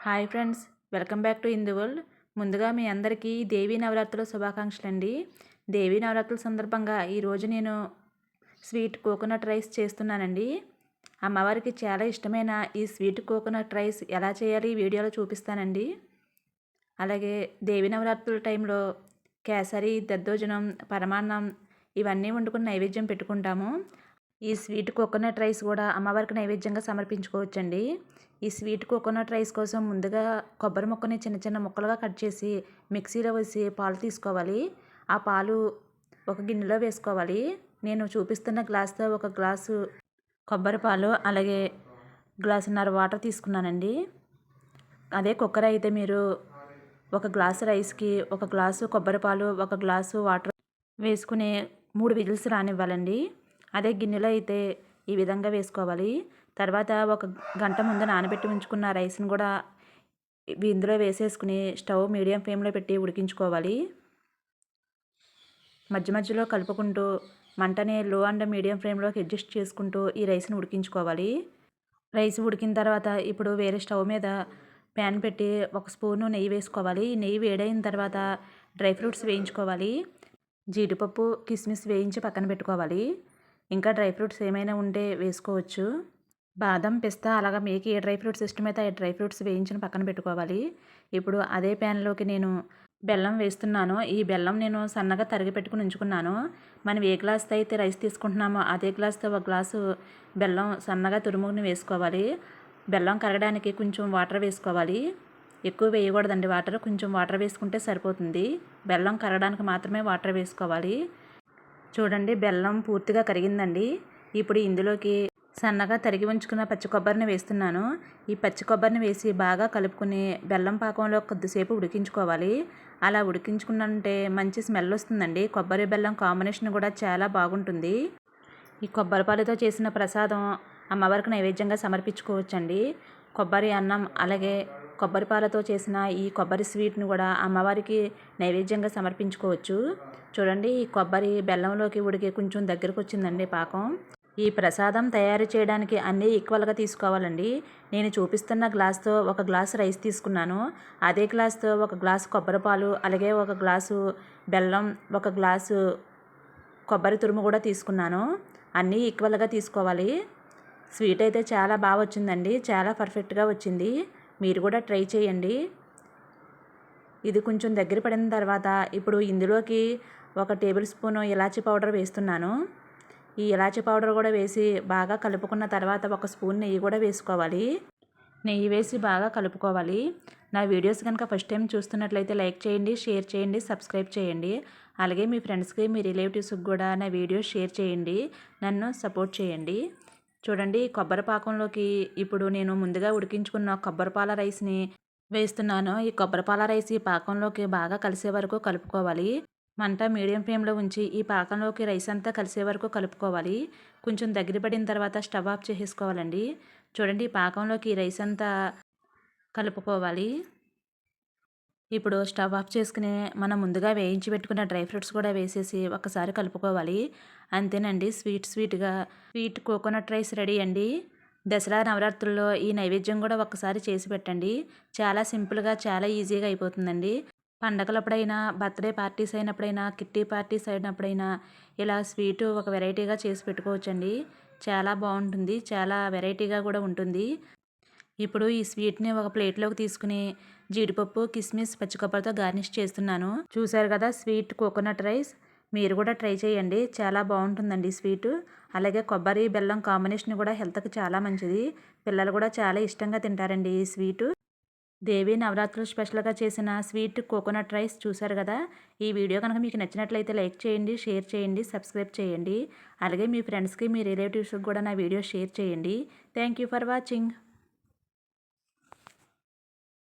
Hi friends, welcome back to in the world. ముందుగా మీ అందరికీ దేవీ నవరాత్రుల శుభాకాంక్షలు అండి. దేవీ నవరాత్రుల సందర్భంగా ఈరోజు నేను స్వీట్ కోకోనట్ రైస్ చేస్తున్నానండి. అమ్మవారికి చాలా ఇష్టమైన ఈ స్వీట్ కోకోనట్ రైస్ ఎలా చేయాలి ఈ వీడియోలో చూపిస్తానండి. అలాగే దేవీ నవరాత్రుల టైంలో కేసరి, దద్దోజనం, పరమాన్నం ఇవన్నీ వండుకుని నైవేద్యం పెట్టుకుంటాము. ఈ స్వీట్ కోకోనట్ రైస్ కూడా అమ్మవారికి నైవేద్యంగా సమర్పించుకోవచ్చండి. ఈ స్వీట్ కోకోనట్ రైస్ కోసం ముందుగా కొబ్బరి ముక్కని చిన్న చిన్న ముక్కలుగా కట్ చేసి మిక్సీలో వేసి పాలు తీసుకోవాలి. ఆ పాలు ఒక గిన్నెలో వేసుకోవాలి. నేను చూపిస్తున్న గ్లాస్తో ఒక గ్లాసు కొబ్బరి పాలు, అలాగే గ్లాసున్నర వాటర్ తీసుకున్నానండి. అదే కుక్కర్ అయితే మీరు ఒక గ్లాసు రైస్కి ఒక గ్లాసు కొబ్బరి పాలు, ఒక గ్లాసు వాటర్ వేసుకుని 3 విజిల్స్ రానివ్వాలండి. అదే గిన్నెలో అయితే ఈ విధంగా వేసుకోవాలి. తర్వాత ఒక గంట ముందు నానబెట్టి ఉంచుకున్న రైస్ని కూడా ఇందులో వేసేసుకుని స్టవ్ మీడియం ఫ్లేమ్లో పెట్టి ఉడికించుకోవాలి. మధ్య మధ్యలో కలుపుకుంటూ మంటని లో అండ్ మీడియం ఫ్లేమ్లోకి అడ్జస్ట్ చేసుకుంటూ ఈ రైస్ని ఉడికించుకోవాలి. రైస్ ఉడికిన తర్వాత ఇప్పుడు వేరే స్టవ్ మీద ప్యాన్ పెట్టి ఒక స్పూను నెయ్యి వేసుకోవాలి. నెయ్యి వేడైన తర్వాత డ్రై ఫ్రూట్స్ వేయించుకోవాలి. జీడిపప్పు, కిస్మిస్ వేయించి పక్కన పెట్టుకోవాలి. ఇంకా డ్రై ఫ్రూట్స్ ఏమైనా ఉంటే వేసుకోవచ్చు. బాదం, పిస్తా అలాగా మీకు ఏ డ్రై ఫ్రూట్స్ ఇష్టమైతే ఆ డ్రై ఫ్రూట్స్ వేయించిన పక్కన పెట్టుకోవాలి. ఇప్పుడు అదే ప్యాన్లోకి నేను బెల్లం వేస్తున్నాను. ఈ బెల్లం నేను సన్నగా తరిగి పెట్టుకుని ఉంచుకున్నాను. మనం ఏ గ్లాస్తో అయితే రైస్ తీసుకుంటున్నామో అదే గ్లాస్తో ఒక గ్లాసు బెల్లం సన్నగా తురుముని వేసుకోవాలి. బెల్లం కరగడానికి కొంచెం వాటర్ వేసుకోవాలి. ఎక్కువ వేయకూడదండి వాటర్, కొంచెం వాటర్ వేసుకుంటే సరిపోతుంది. బెల్లం కరగడానికి మాత్రమే వాటర్ వేసుకోవాలి. చూడండి, బెల్లం పూర్తిగా కరిగిందండి. ఇప్పుడు ఇందులోకి సన్నగా తరిగి ఉంచుకున్న పచ్చి కొబ్బరిని వేస్తున్నాను. ఈ పచ్చి కొబ్బరిని వేసి బాగా కలుపుకుని బెల్లం పాకంలో కొద్దిసేపు ఉడికించుకోవాలి. అలా ఉడికించుకున్నంటే మంచి స్మెల్ వస్తుందండి. కొబ్బరి బెల్లం కాంబినేషన్ కూడా చాలా బాగుంటుంది. ఈ కొబ్బరి పాలతో చేసిన ప్రసాదం అమ్మవారికి నైవేద్యంగా సమర్పించుకోవచ్చండి. కొబ్బరి అన్నం అలాగే కొబ్బరి పాలతో చేసిన ఈ కొబ్బరి స్వీట్ని కూడా అమ్మవారికి నైవేద్యంగా సమర్పించుకోవచ్చు. చూడండి, ఈ కొబ్బరి బెల్లంలోకి ఉడికి కొంచెం దగ్గరకు వచ్చిందండి పాకం. ఈ ప్రసాదం తయారు చేయడానికి అన్నీ ఈక్వల్గా తీసుకోవాలండి. నేను చూపిస్తున్న గ్లాస్తో ఒక గ్లాసు రైస్ తీసుకున్నాను. అదే గ్లాస్తో ఒక గ్లాసు కొబ్బరి పాలు, అలాగే ఒక గ్లాసు బెల్లం, ఒక గ్లాసు కొబ్బరి తురుము కూడా తీసుకున్నాను. అన్నీ ఈక్వల్గా తీసుకోవాలి. స్వీట్ అయితే చాలా బాగా వచ్చిందండి. చాలా పర్ఫెక్ట్గా వచ్చింది. మీరు కూడా ట్రై చేయండి. ఇది కొంచెం దగ్గర పడిన తర్వాత ఇప్పుడు ఇందులోకి 1 టేబుల్ స్పూను ఇలాచీ పౌడర్ వేస్తున్నాను. ఈ ఇలాచీ పౌడర్ కూడా వేసి బాగా కలుపుకున్న తర్వాత 1 స్పూన్ నెయ్యి కూడా వేసుకోవాలి. నెయ్యి వేసి బాగా కలుపుకోవాలి. నా వీడియోస్ కనుక ఫస్ట్ టైం చూస్తున్నట్లయితే లైక్ చేయండి, షేర్ చేయండి, సబ్స్క్రైబ్ చేయండి. అలాగే మీ ఫ్రెండ్స్కి, మీ రిలేటివ్స్కి కూడా నా వీడియోస్ షేర్ చేయండి. నన్ను సపోర్ట్ చేయండి. చూడండి, కొబ్బరి పాకంలోకి ఇప్పుడు నేను ముందుగా ఉడికించుకున్న కొబ్బరిపాల రైస్ని వేస్తున్నాను. ఈ కొబ్బరిపాల రైస్ ఈ పాకంలోకి బాగా కలిసే వరకు కలుపుకోవాలి. మంట మీడియం ఫ్లేమ్లో ఉంచి ఈ పాకంలోకి రైస్ అంతా కలిసే వరకు కలుపుకోవాలి. కొంచెం దగ్గర పడిన తర్వాత స్టవ్ ఆఫ్ చేసేసుకోవాలండి. చూడండి, ఈ పాకంలోకి ఈ రైస్ అంతా కలుపుకోవాలి. ఇప్పుడు స్టవ్ ఆఫ్ చేసుకుని మనం ముందుగా వేయించి పెట్టుకున్న డ్రై ఫ్రూట్స్ కూడా వేసేసి ఒకసారి కలుపుకోవాలి. అంతేనండి, స్వీట్గా స్వీట్ కోకోనట్ రైస్ రెడీ అండి. దసరా నవరాత్రుల్లో ఈ నైవేద్యం కూడా ఒక్కసారి చేసి పెట్టండి. చాలా సింపుల్గా, చాలా ఈజీగా అయిపోతుందండి. పండగలప్పుడైనా, బర్త్డే పార్టీస్ అయినప్పుడైనా, కిట్టి పార్టీస్ అయినప్పుడైనా ఇలా స్వీటు ఒక వెరైటీగా చేసి పెట్టుకోవచ్చండి. చాలా బాగుంటుంది, చాలా వెరైటీగా కూడా ఉంటుంది. ఇప్పుడు ఈ స్వీట్ని ఒక ప్లేట్లోకి తీసుకుని జీడిపప్పు, కిస్మిస్, పచ్చి కొబ్బరితో గార్నిష్ చేస్తున్నాను. చూశారు కదా, స్వీట్ కోకోనట్ రైస్. మీరు కూడా ట్రై చేయండి. చాలా బాగుంటుందండి స్వీటు. అలాగే కొబ్బరి బెల్లం కాంబినేషన్ కూడా హెల్త్కి చాలా మంచిది. పిల్లలు కూడా చాలా ఇష్టంగా తింటారండి ఈ స్వీటు. దేవీ నవరాత్రులు స్పెషల్గా చేసిన స్వీట్ కోకోనట్ రైస్ చూశారు కదా. ఈ వీడియో కనుక మీకు నచ్చినట్లయితే లైక్ చేయండి, షేర్ చేయండి, సబ్స్క్రైబ్ చేయండి. అలాగే మీ ఫ్రెండ్స్కి, మీ రిలేటివ్స్కి కూడా నా వీడియో షేర్ చేయండి. Thank you for watching.